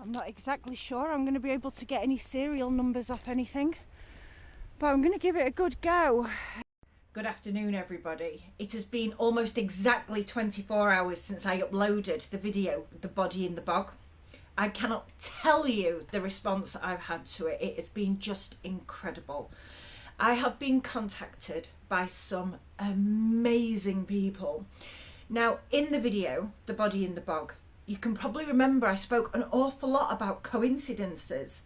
I'm not exactly sure I'm going to be able to get any serial numbers off anything, but I'm going to give it a good go. Good afternoon, everybody. It has been almost exactly 24 hours since I uploaded the video, The Body in the Bog. I cannot tell you the response I've had to it. It has been just incredible. I have been contacted by some amazing people. Now, in the video, The Body in the Bog, you can probably remember I spoke an awful lot about coincidences.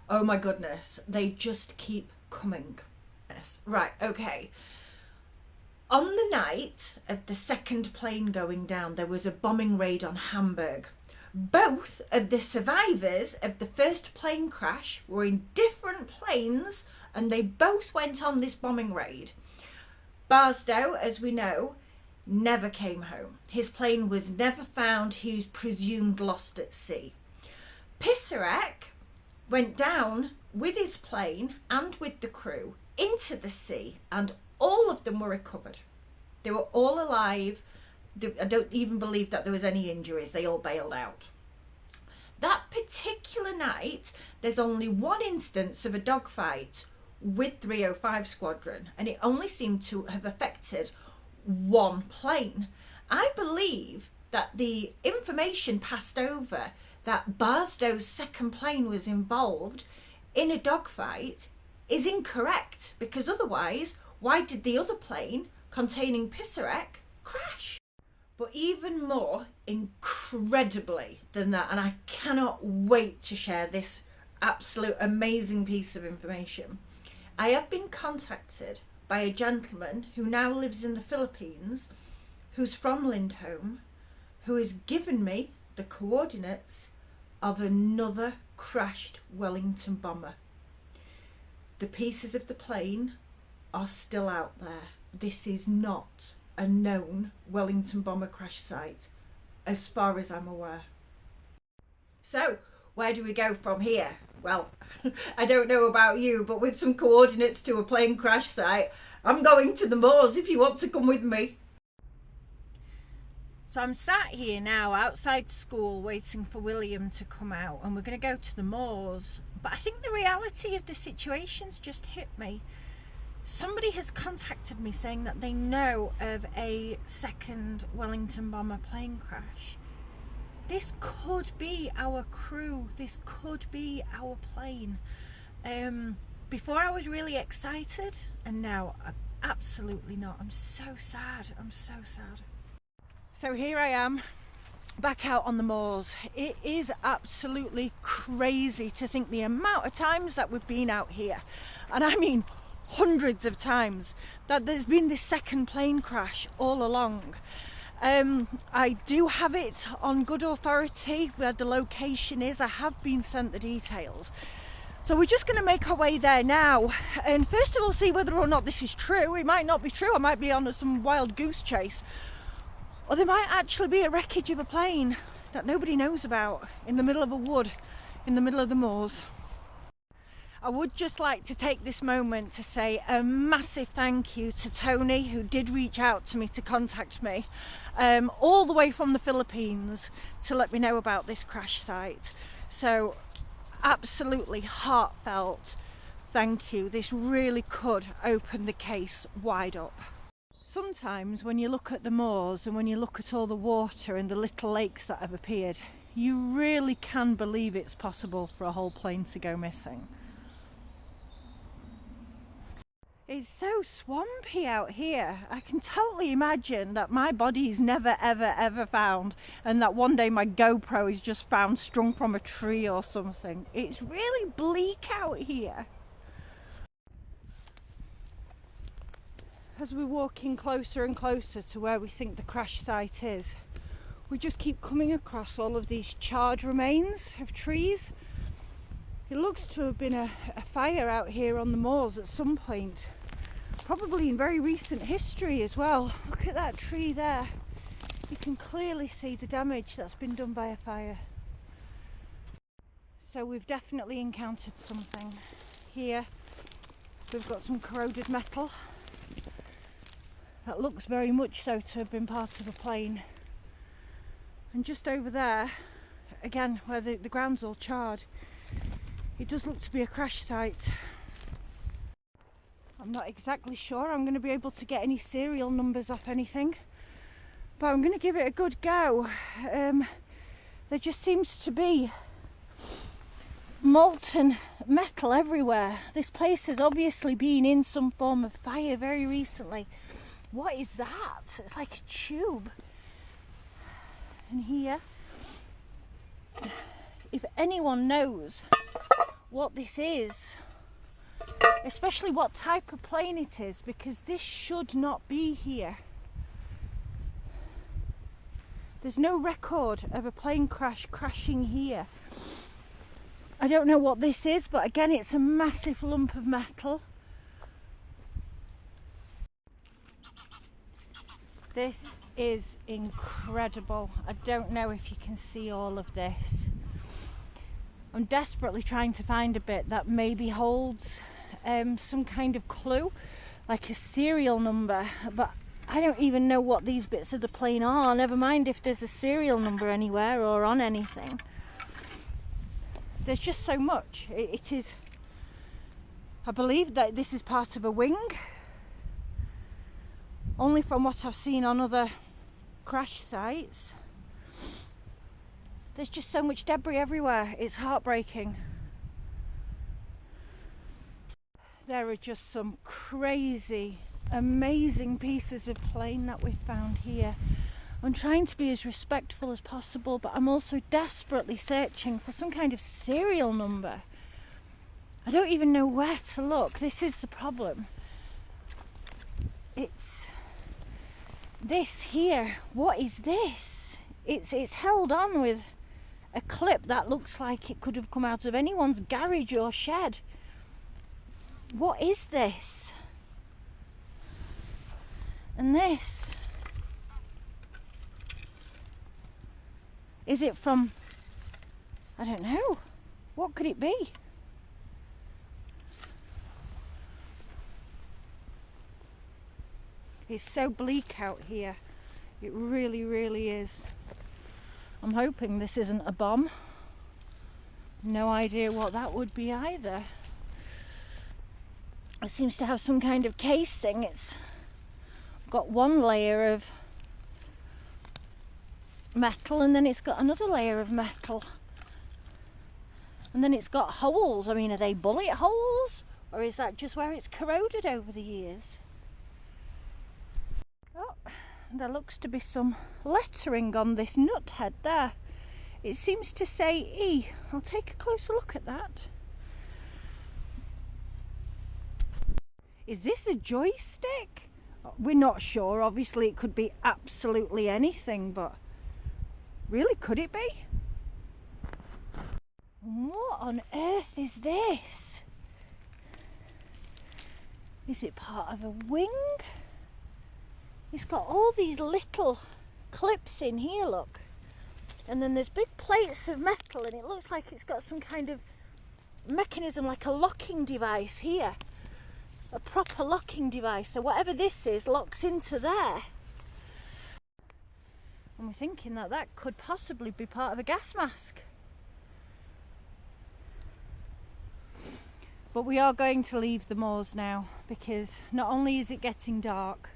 Oh my goodness, they just keep coming. Right, okay. On the night of the second plane going down, there was a bombing raid on Hamburg. Both of the survivors of the first plane crash were in different planes and they both went on this bombing raid. Barstow, as we know, never came home. His plane was never found. He was presumed lost at sea. Pisarak went down with his plane and with the crew into the sea, and all of them were recovered. They were all alive. I don't even believe that there was any injuries. They all bailed out. That particular night, there's only one instance of a dogfight with 305 Squadron, and it only seemed to have affected one plane. I believe that the information passed over that Barstow's second plane was involved in a dogfight is incorrect, because otherwise, why did the other plane containing Pisarak crash? But even more incredibly than that, and I cannot wait to share this absolute amazing piece of information, I have been contacted by a gentleman who now lives in the Philippines, who's from Lindholme, who has given me the coordinates of another crashed Wellington bomber. The pieces of the plane are still out there. This is not a known Wellington bomber crash site, as far as I'm aware. So, where do we go from here? Well, I don't know about you, but with some coordinates to a plane crash site, I'm going to the moors if you want to come with me. So I'm sat here now outside school waiting for William to come out, and we're going to go to the moors. But I think the reality of the situation's just hit me. Somebody has contacted me saying that they know of a second Wellington bomber plane crash. This could be our crew. This could be our plane. Before I was really excited, and now I'm absolutely not. I'm so sad. I'm so sad. So here I am, back out on the moors. It is absolutely crazy to think the amount of times that we've been out here, and I mean hundreds of times, that there's been this second plane crash all along. I do have it on good authority where the location is. I have been sent the details. So we're just going to make our way there now, and first of all see whether or not this is true. It might not be true. I might be on some wild goose chase. Or there might actually be a wreckage of a plane that nobody knows about in the middle of a wood, in the middle of the moors. I would just like to take this moment to say a massive thank you to Tony, who did reach out to me to contact me, all the way from the Philippines, to let me know about this crash site. So absolutely heartfelt thank you. This really could open the case wide up. Sometimes when you look at the moors and when you look at all the water and the little lakes that have appeared, you really can believe it's possible for a whole plane to go missing. It's so swampy out here. I can totally imagine that my body is never ever found, and that one day my GoPro is just found strung from a tree or something. It's really bleak out here. As we're walking closer and closer to where we think the crash site is, we just keep coming across all of these charred remains of trees. It looks to have been a fire out here on the moors at some point, probably in very recent history as well. Look at that tree there. You can clearly see the damage that's been done by a fire. So we've definitely encountered something. Here we've got some corroded metal that looks very much so to have been part of a plane. And just over there, again, where the ground's all charred. It does look to be a crash site. I'm not exactly sure I'm going to be able to get any serial numbers off anything, but I'm going to give it a good go. There just seems to be molten metal everywhere. This place has obviously been in some form of fire very recently. What is that? It's like a tube. And here, if anyone knows what this is, especially what type of plane it is, because this should not be here. There's no record of a plane crashing here. I don't know what this is, but again, it's a massive lump of metal. This is incredible. I don't know if you can see all of this. I'm desperately trying to find a bit that maybe holds some kind of clue, like a serial number, but I don't even know what these bits of the plane are, never mind if there's a serial number anywhere or on anything. There's just so much. It is, I believe that this is part of a wing, only from what I've seen on other crash sites. There's just so much debris everywhere, it's heartbreaking. There are just some crazy, amazing pieces of plane that we've found here. I'm trying to be as respectful as possible, but I'm also desperately searching for some kind of serial number. I don't even know where to look. This is the problem. It's this here. What is this? It's held on with a clip that looks like it could have come out of anyone's garage or shed. What is this? And this, is it from, I don't know, what could it be? It's so bleak out here, it really, really is. I'm hoping this isn't a bomb. No idea what that would be either. It seems to have some kind of casing. It's got one layer of metal and then it's got another layer of metal. And then it's got holes. I mean, are they bullet holes? Or is that just where it's corroded over the years? Oh, there looks to be some lettering on this nut head there. It seems to say E. I'll take a closer look at that. Is this a joystick? We're not sure. Obviously it could be absolutely anything, but really, could it be? What on earth is this? Is it part of a wing? It's got all these little clips in here, look. And then there's big plates of metal and it looks like it's got some kind of mechanism, like a locking device here. A proper locking device, so whatever this is locks into there. And we're thinking that that could possibly be part of a gas mask. But we are going to leave the moors now, because not only is it getting dark,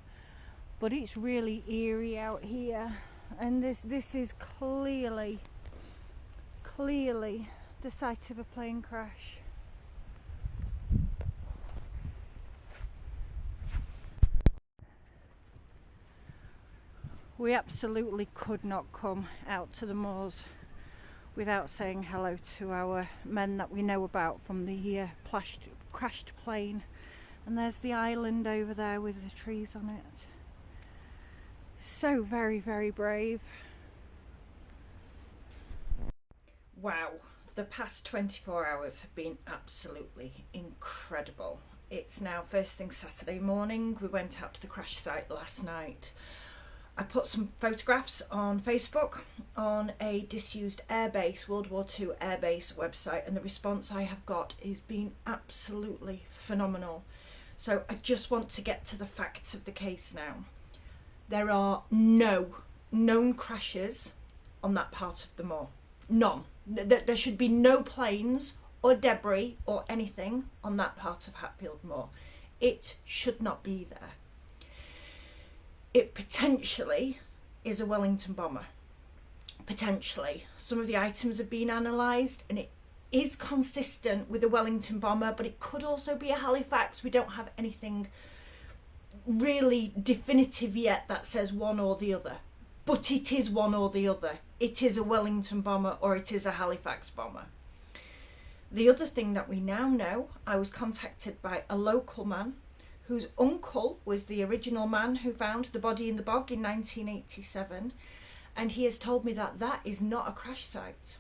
but it's really eerie out here. And this is clearly the site of a plane crash. We absolutely could not come out to the moors without saying hello to our men that we know about from the crashed plane. And there's the island over there with the trees on it. So very, very brave. Wow, the past 24 hours have been absolutely incredible. It's now first thing Saturday morning. We went out to the crash site last night. I put some photographs on Facebook on a disused airbase, World War II airbase website, and the response I have got has been absolutely phenomenal. So I just want to get to the facts of the case now. There are no known crashes on that part of the moor. None. There should be no planes or debris or anything on that part of Hatfield Moor. It should not be there. It potentially is a Wellington bomber. Potentially. Some of the items have been analysed and it is consistent with a Wellington bomber, but it could also be a Halifax. We don't have anything really definitive yet that says one or the other. But it is one or the other. It is a Wellington bomber or it is a Halifax bomber. The other thing that we now know, I was contacted by a local man whose uncle was the original man who found the body in the bog in 1987, and he has told me that that is not a crash site.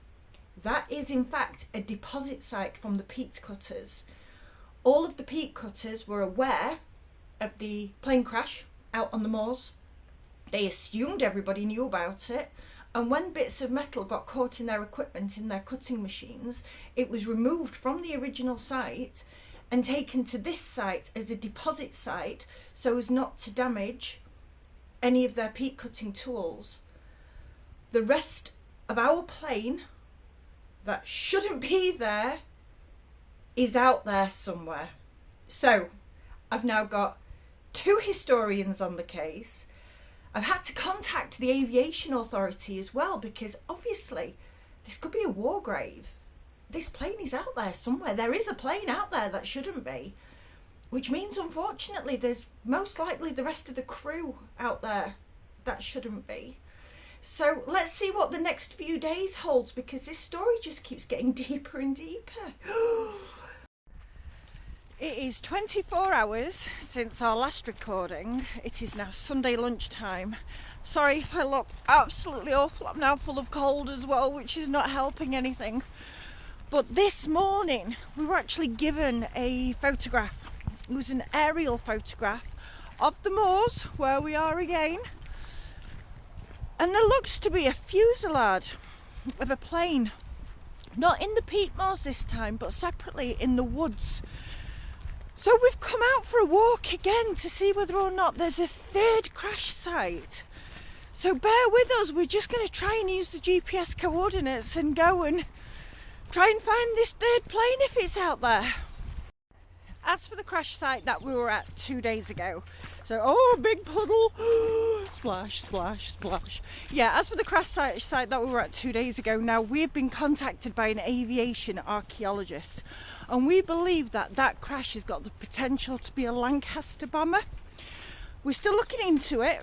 That is in fact a deposit site from the Peat Cutters. All of the Peat Cutters were aware of the plane crash out on the moors. They assumed everybody knew about it, and when bits of metal got caught in their equipment, in their cutting machines, it was removed from the original site and taken to this site as a deposit site so as not to damage any of their peat cutting tools. The rest of our plane that shouldn't be there is out there somewhere. So I've now got 2 historians on the case. I've had to contact the aviation authority as well, because obviously this could be a war grave. This plane is out there somewhere. There is a plane out there that shouldn't be, which means unfortunately there's most likely the rest of the crew out there that shouldn't be. So let's see what the next few days holds, because this story just keeps getting deeper and deeper. It is 24 hours since our last recording. It is now Sunday lunchtime. Sorry if I look absolutely awful. I'm now full of cold as well, which is not helping anything. But this morning we were actually given a photograph. It was an aerial photograph of the moors where we are again. And there looks to be a fusillade of a plane. Not in the Peat Moors this time, but separately in the woods. So we've come out for a walk again to see whether or not there's a third crash site. So bear with us, we're just going to try and use the GPS coordinates and go and try and find this third plane if it's out there. As for the crash site that we were at 2 days ago, so, oh, big puddle, splash, splash, splash. Yeah, as for the crash site that we were at 2 days ago, now we've been contacted by an aviation archaeologist, and we believe that that crash has got the potential to be a Lancaster bomber. We're still looking into it.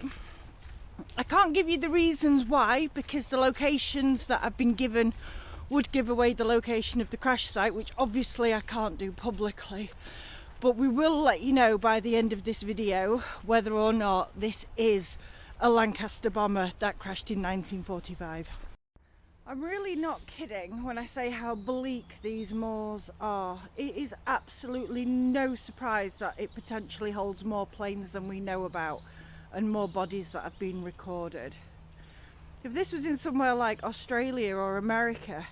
I can't give you the reasons why, because the locations that I've been given would give away the location of the crash site, which obviously I can't do publicly. But we will let you know by the end of this video whether or not this is a Lancaster bomber that crashed in 1945. I'm really not kidding when I say how bleak these moors are. It is absolutely no surprise that it potentially holds more planes than we know about and more bodies that have been recorded. If this was in somewhere like Australia or America,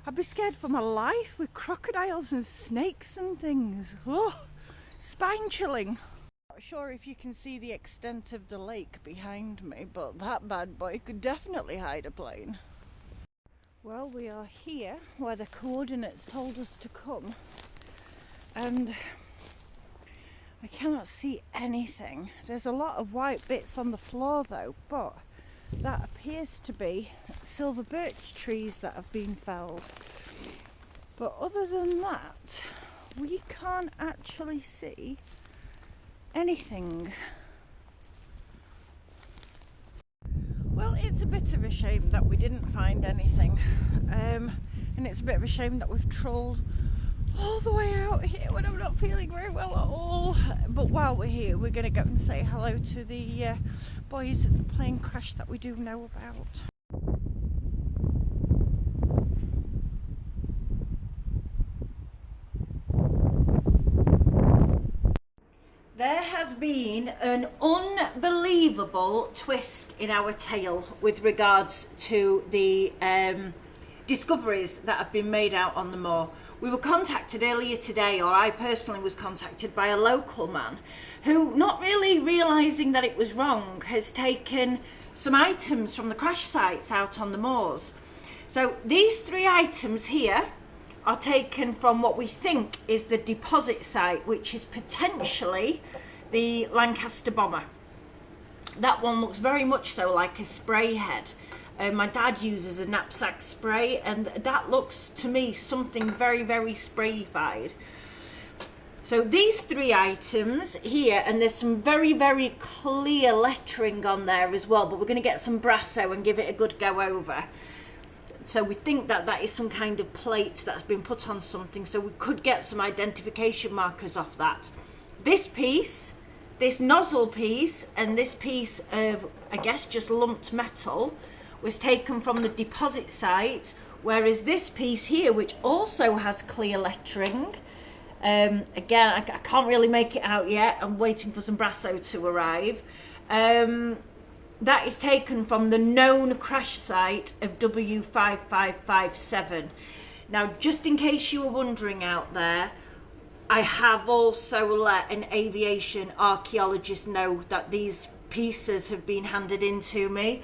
I'd be scared for my life with crocodiles and snakes and things. Oh, spine chilling. Not sure if you can see the extent of the lake behind me, but that bad boy could definitely hide a plane. Well, we are here where the coordinates told us to come, and I cannot see anything. There's a lot of white bits on the floor though, but that appears to be silver birch trees that have been felled. But other than that, we can't actually see anything. Well, it's a bit of a shame that we didn't find anything, and it's a bit of a shame that we've trolled all the way out here when I'm not feeling very well at all. But while we're here, we're going to go and say hello to the boys at the plane crash that we do know about. There has been an unbelievable twist in our tale with regards to the discoveries that have been made out on the moor. We were contacted earlier today, or I personally was contacted by a local man who, not really realising that it was wrong, has taken some items from the crash sites out on the moors. So these 3 items here are taken from what we think is the deposit site, which is potentially the Lancaster bomber. That one looks very much so like a spray head. My dad uses a knapsack spray, and that looks to me something very, very sprayified. So these 3 items here, and there's some very, very clear lettering on there as well, but we're going to get some brasso and give it a good go over. So we think that that is some kind of plate that's been put on something, so we could get some identification markers off that. This piece, this nozzle piece, and this piece of, I guess, just lumped metal was taken from the deposit site, whereas this piece here, which also has clear lettering, again, I can't really make it out yet. I'm waiting for some brasso to arrive. That is taken from the known crash site of W5557. Now, just in case you were wondering out there, I have also let an aviation archaeologist know that these pieces have been handed in to me,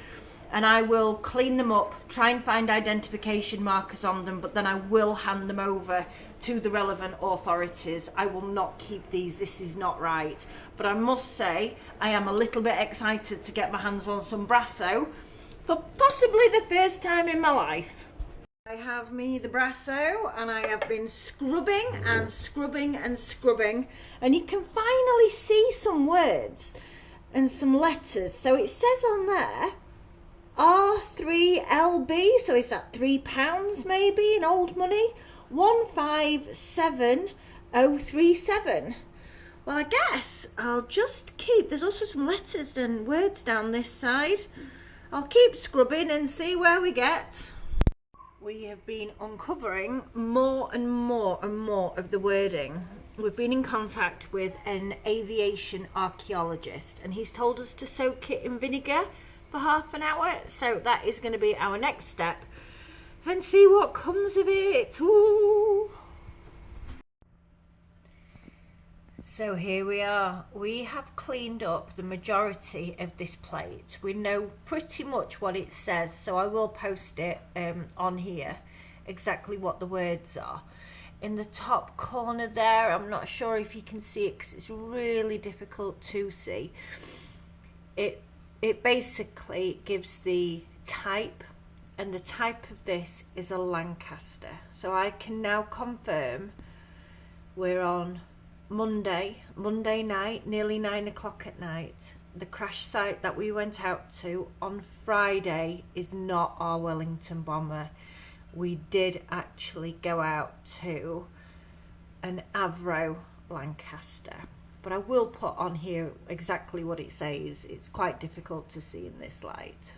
and I will clean them up, try and find identification markers on them, but then I will hand them over to the relevant authorities. I will not keep these. This is not right. But I must say, I am a little bit excited to get my hands on some brasso for possibly the first time in my life. I have me the brasso, and I have been scrubbing and scrubbing and scrubbing, and you can finally see some words and some letters. So it says on there R3LB, so is that £3 maybe in old money? 157037. Well, I guess I'll just keep, there's also some letters and words down this side. I'll keep scrubbing and see where we get. We have been uncovering more and more and more of the wording. We've been in contact with an aviation archaeologist, and he's told us to soak it in vinegar for half an hour. So that is going to be our next step, and see what comes of it. Ooh. So here we are. We have cleaned up the majority of this plate. We know pretty much what it says, so I will post it on here, exactly what the words are. In the top corner there, I'm not sure if you can see it because it's really difficult to see. It basically gives the type, and the type of this is a Lancaster. So I can now confirm we're on Monday night, nearly 9 o'clock at night. The crash site that we went out to on Friday is not our Wellington bomber. We did actually go out to an Avro Lancaster, but I will put on here exactly what it says. It's quite difficult to see in this light.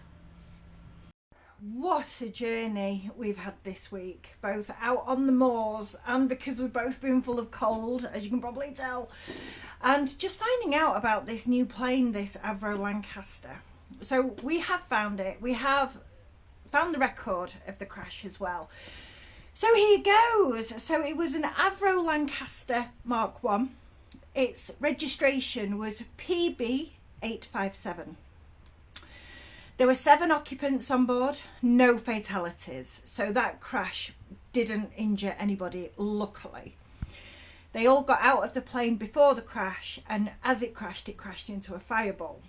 What a journey we've had this week, both out on the moors and because we've both been full of cold, as you can probably tell, and just finding out about this new plane, this Avro Lancaster. So we have found it. We have found the record of the crash as well. So here goes. So it was an Avro Lancaster Mark 1. Its registration was PB857. There were 7 occupants on board, no fatalities, so that crash didn't injure anybody, luckily. They all got out of the plane before the crash, and as it crashed into a fireball.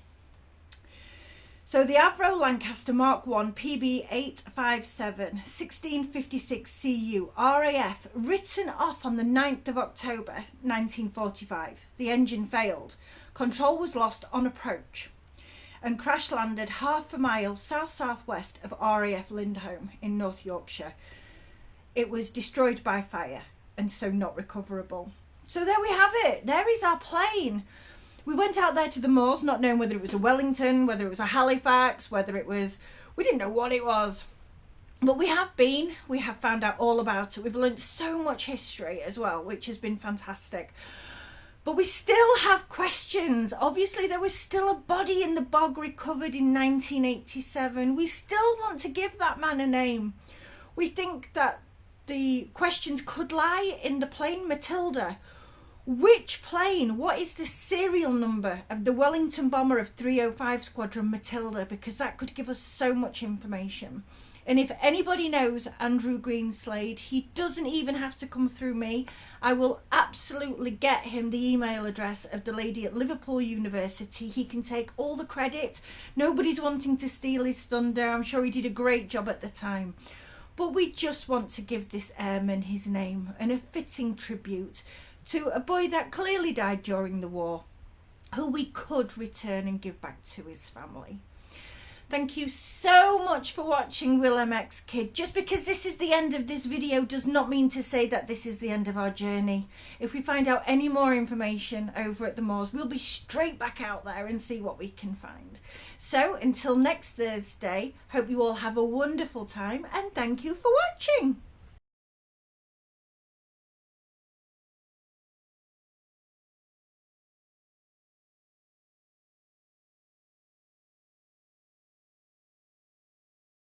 So the Avro Lancaster Mark 1 PB857 1656 CU RAF, written off on the 9th of October 1945. The engine failed, control was lost on approach, and crash landed half a mile south-southwest of RAF Lindholme in North Yorkshire. It was destroyed by fire and so not recoverable. So there we have it. There is our plane. We went out there to the moors not knowing whether it was a Wellington, whether it was a Halifax, whether it was, we didn't know what it was. But we have found out all about it. We've learnt so much history as well, which has been fantastic. But we still have questions. Obviously, there was still a body in the bog recovered in 1987. We still want to give that man a name. We think that the questions could lie in the plane Matilda. Which plane? What is the serial number of the Wellington bomber of 305 Squadron Matilda? Because that could give us so much information. And if anybody knows Andrew Greenslade, he doesn't even have to come through me. I will absolutely get him the email address of the lady at Liverpool University. He can take all the credit. Nobody's wanting to steal his thunder. I'm sure he did a great job at the time. But we just want to give this airman his name and a fitting tribute to a boy that clearly died during the war, who we could return and give back to his family. Thank you so much for watching Will MX Kid. Just because this is the end of this video does not mean to say that this is the end of our journey. If we find out any more information over at the moors, we'll be straight back out there and see what we can find. So until next Thursday, hope you all have a wonderful time and thank you for watching.